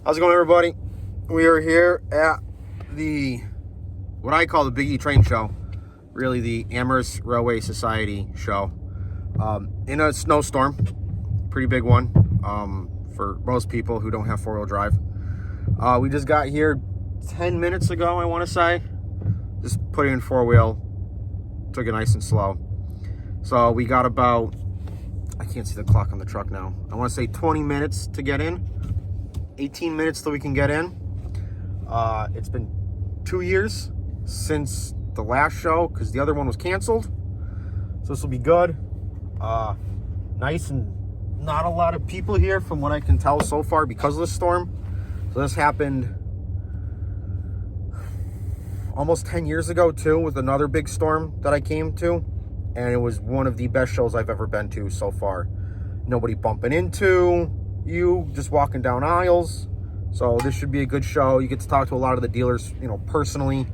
How's it going, everybody? We are here at what I call the Big E Train Show, really the Amherst Railway Society show, in a snowstorm, pretty big one for most people who don't have four-wheel drive. We just got here 10 minutes ago, I want to say. Just put it in four-wheel, took it nice and slow. So we got about, I can't see the clock on the truck now, I want to say 20 minutes to get in. 18 minutes till we can get in. It's been 2 years since the last show because the other one was canceled. So this will be good. Nice and not a lot of people here from what I can tell so far because of the storm. So this happened almost 10 years ago too with another big storm that I came to. And it was one of the best shows I've ever been to so far. Nobody bumping into you, just walking down aisles. So this should be a good show. You get to talk to a lot of the dealers, personally,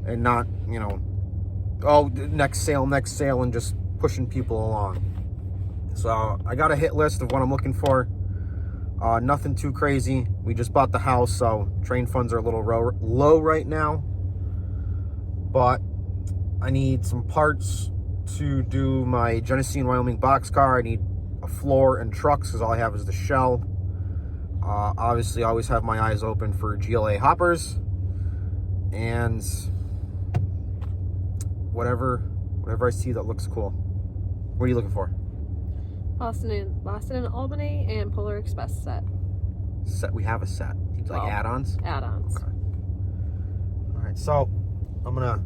and not, oh, next sale, and just pushing people along. So I got a hit list of what I'm looking for. Nothing too crazy. We just bought the house, so train funds are a little low right now. But I need some parts to do my Genesee and Wyoming boxcar. I need a floor and trucks because all I have is the shell. Obviously, I always have my eyes open for GLA hoppers and whatever I see that looks cool. What are you looking for? Boston and Albany and Polar Express set. We have a set. Like add-ons? Add-ons. Okay. All right, so I'm gonna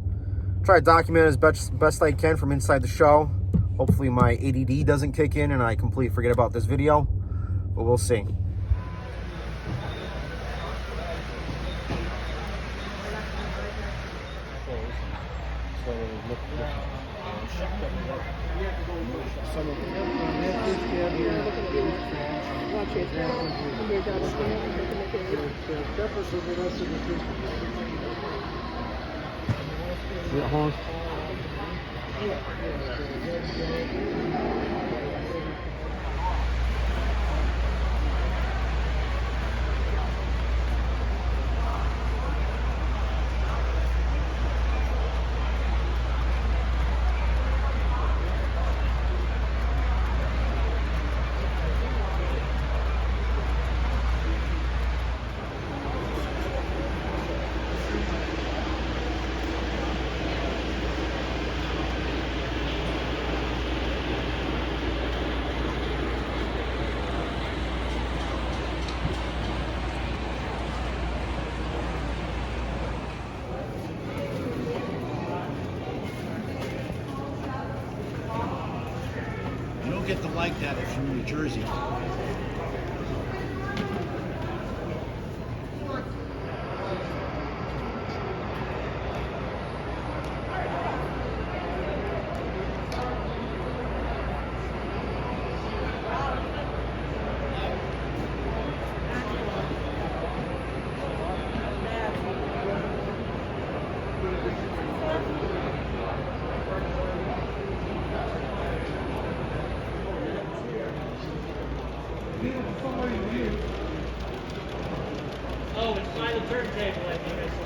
try to document as best I can from inside the show. Hopefully my ADD doesn't kick in and I completely forget about this video, but we'll see. You don't get to like that if you're in New Jersey. Oh, it's by the turntable, I think I saw.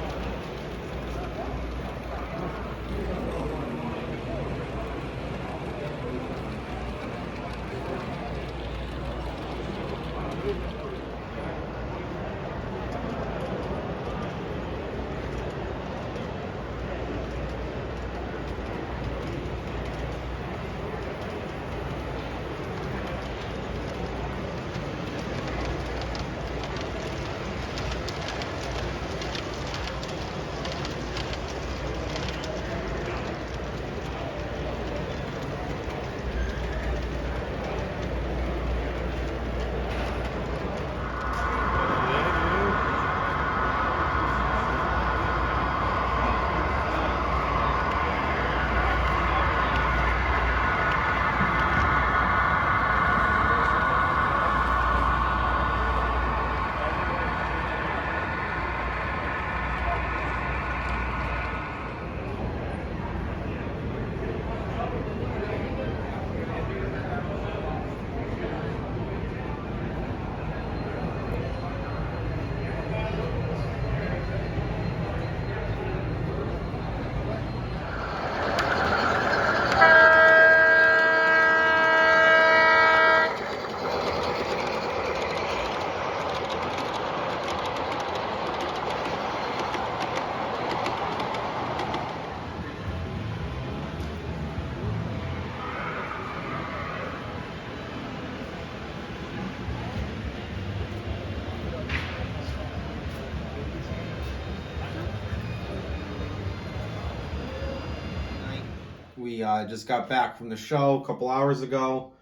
We just got back from the show a couple hours ago.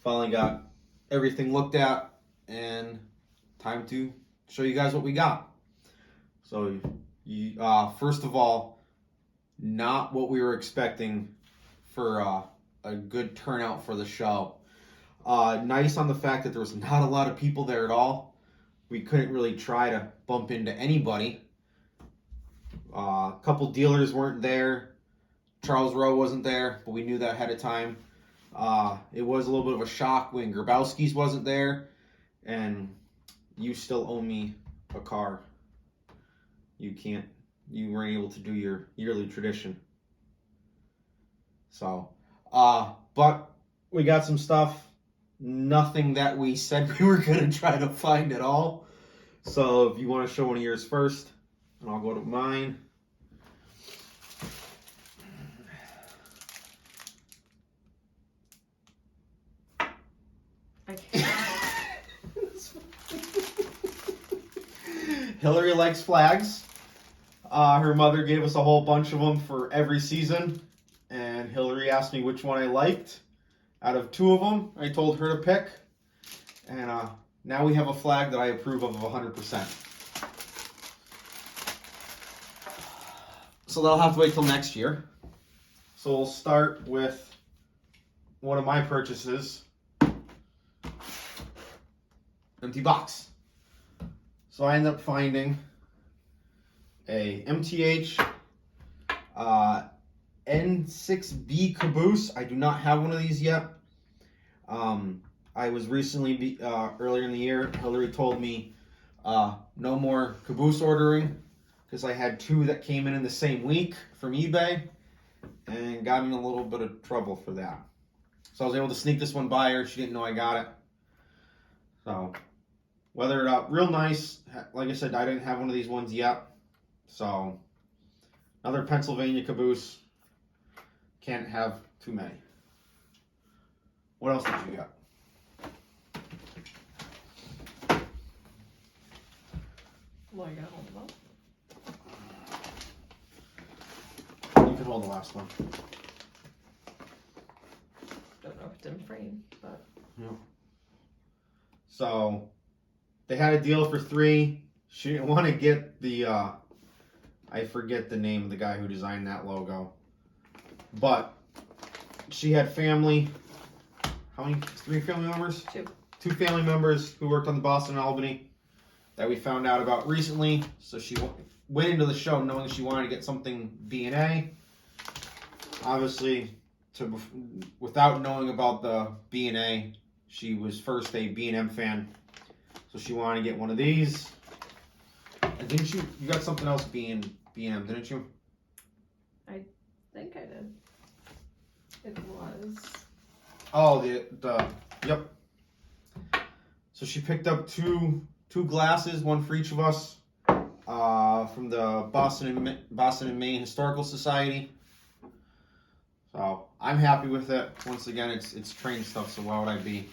Finally got everything looked at, and time to show you guys what we got. So, first of all, not what we were expecting for a good turnout for the show. Nice on the fact that there was not a lot of people there at all. We couldn't really try to bump into anybody. A couple dealers weren't there. Charles Rowe wasn't there, but we knew that ahead of time. It was a little bit of a shock when Grabowski's wasn't there, and you still owe me a car. You weren't able to do your yearly tradition. So, but we got some stuff. Nothing that we said we were going to try to find at all. So if you want to show one of yours first, and I'll go to mine. Hillary likes flags. Her mother gave us a whole bunch of them for every season, and Hillary asked me which one I liked. Out of 2 of them, I told her to pick, and now we have a flag that I approve of 100%. So they'll have to wait till next year. So we'll start with one of my purchases. Empty box. So I ended up finding a MTH N6B Caboose. I do not have one of these yet. I was recently, earlier in the year, Hillary told me no more Caboose ordering because I had 2 that came in the same week from eBay and got in a little bit of trouble for that. So I was able to sneak this one by her. She didn't know I got it. So, weathered up real nice. Like I said, I didn't have one of these ones yet. So, another Pennsylvania Caboose. Can't have too many. What else did you got? Well, I got hold of them. You can hold the last one. Don't know if it's in frame, but. Yeah. So, they had a deal for 3. She didn't want to get the, I forget the name of the guy who designed that logo. But, she had family. How many? 3 family members? 2. 2 family members who worked on the Boston and Albany that we found out about recently. So she went into the show knowing she wanted to get something B&A. Obviously, without knowing about the B&A, she was first a B&M fan. So she wanted to get one of these. And didn't you got something else B&M, didn't you? I think I did. It was. Oh, yep. So she picked up two glasses, one for each of us, from the Boston and Maine Historical Society. So I'm happy with it. Once again, it's train stuff, so why would I be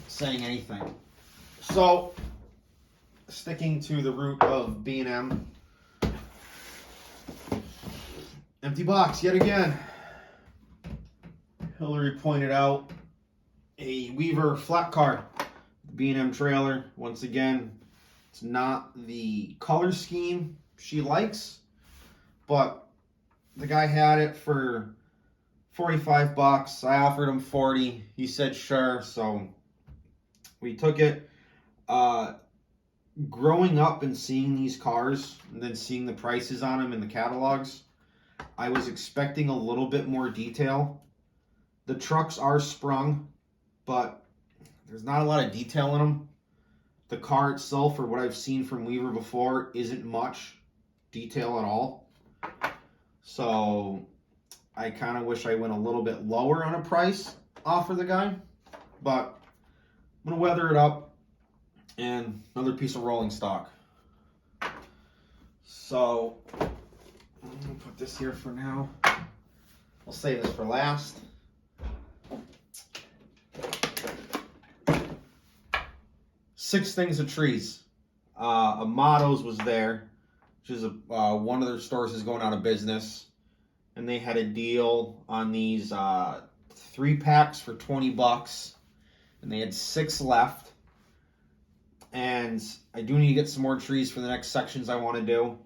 saying anything? So, sticking to the root of B&M, empty box yet again. Hillary pointed out a Weaver flatcar, B&M trailer. Once again, it's not the color scheme she likes, but the guy had it for $45. I offered him $40. He said sure, so we took it. Growing up and seeing these cars and then seeing the prices on them in the catalogs, I was expecting a little bit more detail. The trucks are sprung, but there's not a lot of detail in them. The car itself, or what I've seen from Weaver before, isn't much detail at all. So I kind of wish I went a little bit lower on a price offer the guy, but I'm going to weather it up. And another piece of rolling stock. So I'm going to put this here for now. I'll save this for last. Six Things of Trees. Amato's was there, which is one of their stores is going out of business. and they had a deal on these 3 packs for $20, and they had 6 left. And I do need to get some more trees for the next sections I want to do.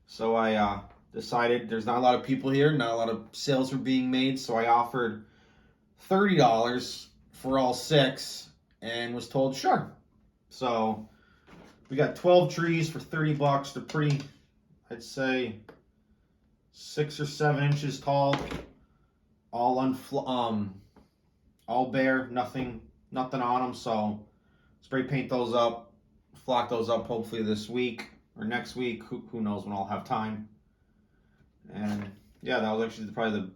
So I decided there's not a lot of people here, not a lot of sales were being made, so I offered $30 for all 6 and was told sure. So we got 12 trees for $30. They're pretty, I'd say 6 or 7 inches tall, all bare, nothing on them. So spray paint those up, flock those up hopefully this week or next week. Who knows when I'll have time. And yeah, that was actually probably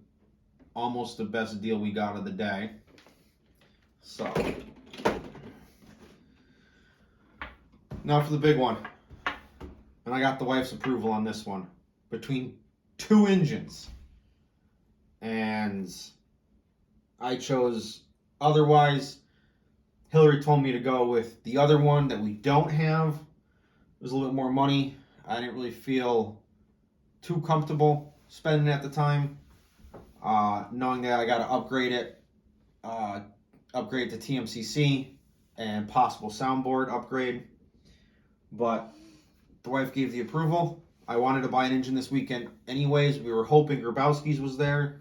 almost the best deal we got of the day. So now for the big one. And I got the wife's approval on this one. Between 2 engines. And I chose otherwise. Hillary told me to go with the other one that we don't have. It was a little bit more money. I didn't really feel too comfortable spending it at the time. Knowing that I got to upgrade it to TMCC and possible soundboard upgrade. But the wife gave the approval. I wanted to buy an engine this weekend anyways. We were hoping Grabowski's was there,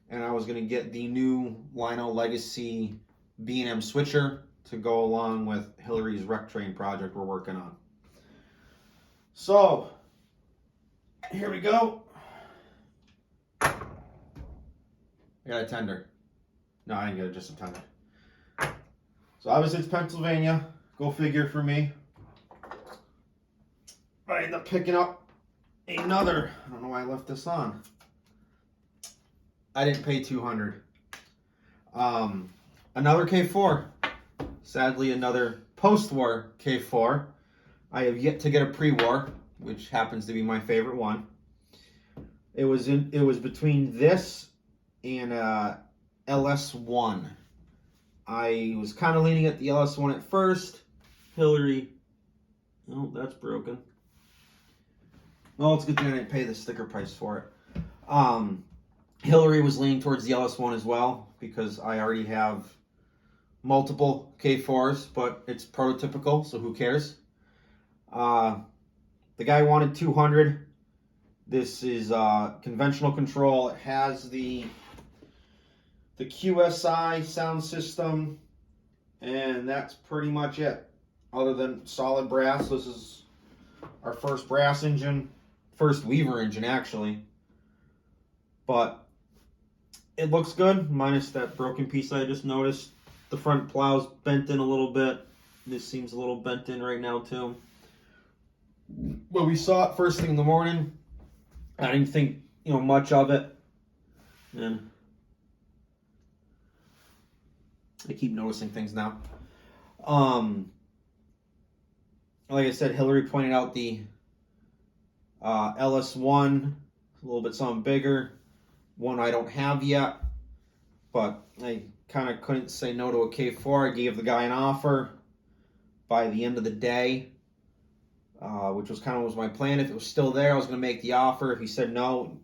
and I was going to get the new Lino Legacy B&M switcher to go along with Hillary's rec train project we're working on. So here we go. I got a tender. No, I didn't get it, just a tender. So obviously it's Pennsylvania. Go figure for me. But I ended up picking up another. I don't know why I left this on. I didn't pay $200. Another K4. Sadly, another post-war K4. I have yet to get a pre-war, which happens to be my favorite one. It was between this and LS1. I was kind of leaning at the LS1 at first. Hillary, oh, that's broken. Well, it's a good thing I didn't pay the sticker price for it. Hillary was leaning towards the LS1 as well because I already have multiple K4s, but it's prototypical, so who cares? The guy wanted $200. This is conventional control. It has the QSI sound system, and that's pretty much it. Other than solid brass, this is our first brass engine, first Weaver engine actually. But it looks good, minus that broken piece I just noticed. The front plow's bent in a little bit. This seems a little bent in right now too. But we saw it first thing in the morning. I didn't think, much of it. And I keep noticing things now. Like I said, Hillary pointed out the LS1, a little bit something bigger. One I don't have yet, but I kind of couldn't say no to a K4. I gave the guy an offer by the end of the day, which was my plan. If it was still there, I was going to make the offer. If he said no,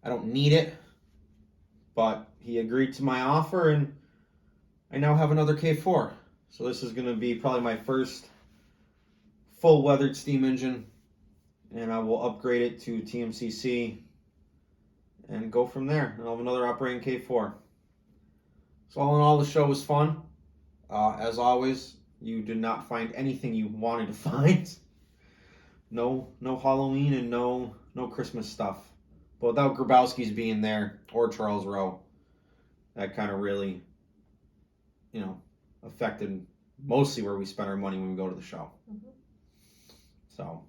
I don't need it. But he agreed to my offer, and I now have another K4. So this is going to be probably my first full weathered steam engine, and I will upgrade it to TMCC and go from there. And I'll have another operating K4. So all in all, the show was fun. As always, you did not find anything you wanted to find. No Halloween and no Christmas stuff. But without Grabowski's being there or Charles Rowe, that kind of really, affected mostly where we spend our money when we go to the show. Mm-hmm. So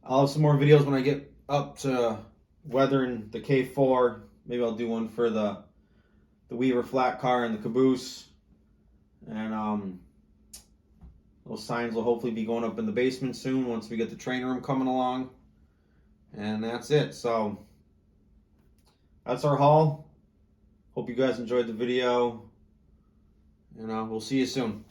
I'll have some more videos when I get up to weathering the K4. Maybe I'll do one for the Weaver flat car and the Caboose. And those signs will hopefully be going up in the basement soon once we get the train room coming along. And that's it. So that's our haul. Hope you guys enjoyed the video. And we'll see you soon.